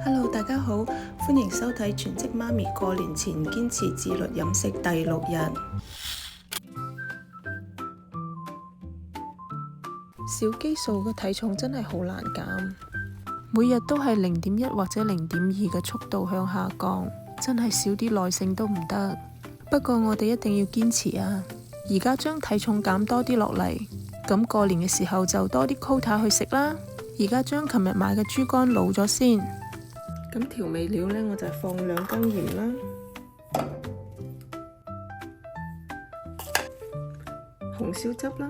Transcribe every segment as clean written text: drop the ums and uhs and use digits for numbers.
Hello，大家好，歡迎收睇全職媽咪過年前堅持自律飲食第6日。小基數嘅體重真係好難減，每日都係0.1或者0.2嘅速度向下降，真係少啲耐性都唔得。不過我哋一定要堅持啊！而家將體重減多啲落嚟，咁過年嘅時候就多啲 quota 去食啦。而家將琴日買嘅豬肝滷咗先，咁調味料呢，我就放2羹鹽啦，紅燒汁啦，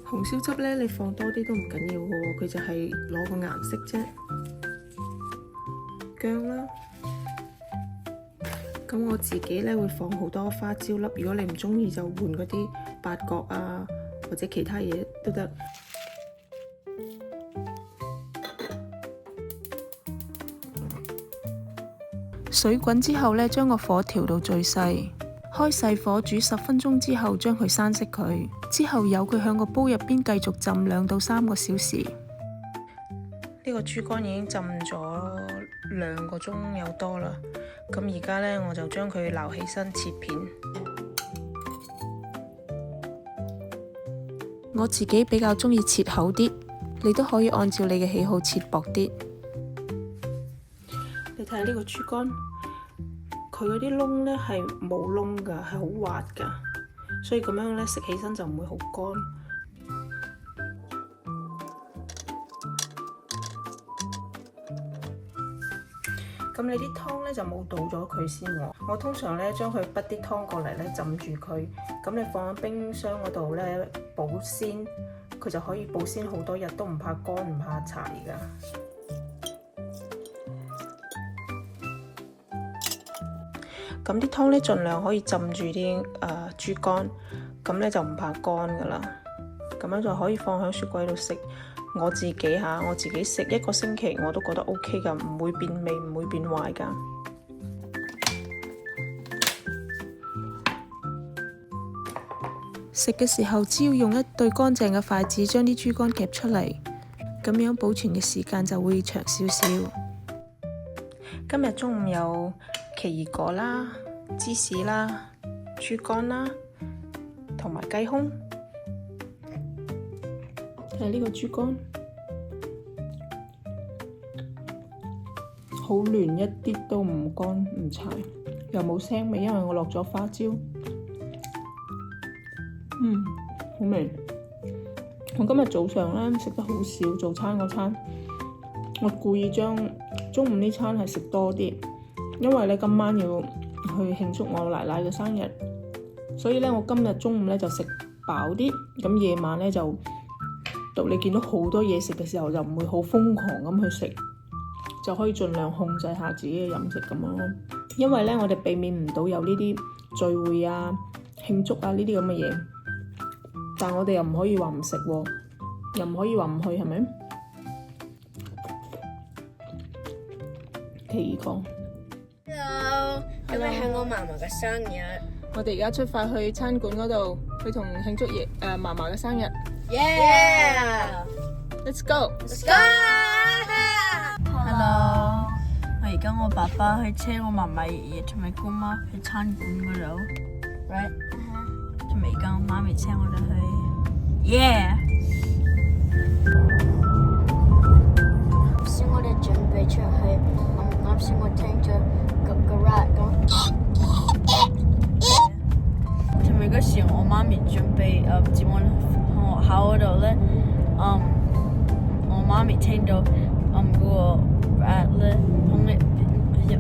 紅燒汁呢，你放多啲都唔緊要嘅喎，佢就係攞個顏色啫。薑啦，咁我自己呢會放好多花椒粒，如果你唔中意就換嗰啲八角啊或者其他嘢都得。水滾之後呢，將個火調到最細，開細火煮10分鐘之後，將佢閂熄佢，之後由佢響個煲入邊繼續浸2到3個小時。呢個豬肝已經浸咗2個鐘有多啦，咁而家呢，我就將佢撈起身切片。我自己比較中意切厚啲，你都可以按照你嘅喜好切薄啲。你睇下呢個豬肝，佢嗰啲窿呢係冇窿㗎，係好滑㗎，所以咁樣呢食起身就唔會好乾。咁你啲湯呢就冇倒咗佢先喎。我通常呢將佢滗啲湯過嚟呢浸住佢，咁你放喺冰箱嗰度呢保鮮，佢就可以保鮮好多日都唔怕乾唔怕柴㗎。咁啲湯呢盡量可以浸住啲豬肝，咁呢就唔怕乾㗎啦。咁樣就可以放喺雪櫃度食。我自己食1個星期我都覺得 OK 㗎，唔會變味，唔會變壞㗎。食嘅時候只要用一對乾淨嘅筷子將啲豬肝夾出嚟，咁樣保存嘅時間就會長少少。今日中午有奇異果啦、芝士啦、豬肝啦，同埋雞胸。睇下呢個豬肝，好嫩，一啲都唔乾唔柴，又冇腥味，因為我落咗花椒。好味。我今日早上呢食得好少，早餐嗰餐，我故意將中午呢餐係食多啲，因為呢今晚要去慶祝我奶奶嘅生日，所以呢我今日中午呢就食飽啲，咁夜晚呢就到你見到好多嘢食嘅時候，就唔會好瘋狂咁去食，就可以盡量控制下自己嘅飲食咁樣咯。因為呢我哋避免唔到有呢啲聚會啊、慶祝啊呢啲咁嘅嘢，但我哋又唔可以話唔食喎，又唔可以話唔去，係咪？奇異果。Hello，今日係我嫲嫲嘅生日。我哋而家出發去餐館嗰度，去同慶祝嫲嫲嘅生日。Yeah！Let's go！ Hello，我而家我爸爸去車我嫲嫲、爺爺同埋姑媽去餐館嗰度 ，right？同埋而家我媽咪車我哋去 ，yeah！啱先我哋準備出去，啱先我聽咗個 rat 講。同埋嗰時我媽咪準備接我學校嗰度咧，我媽咪聽到嗰個 rat 咧響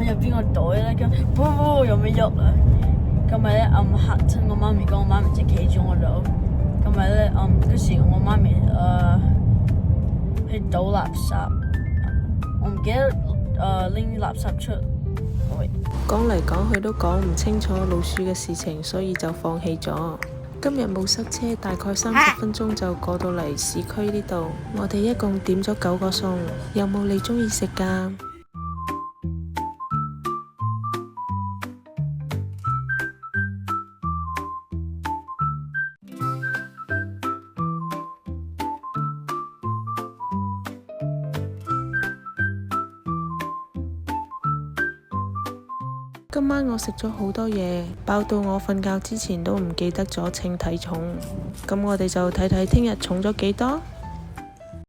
入邊個袋咧，咁噗有咩喐啊？咁咪咧嚇親我媽咪，我媽咪就企住我度。咁咪咧嗰時我媽咪去倒垃圾，我唔記得拎垃圾出。講嚟講去都講唔清楚老鼠嘅事情，所以就放棄咗。今日冇塞車，大概30分鐘就過到嚟市區呢度。我哋一共點咗9個餸，有冇你鍾意食㗎？今晚我食咗好多嘢，飽到我瞓覺之前都唔記得咗稱體重。咁我哋就睇睇聽日重咗幾多。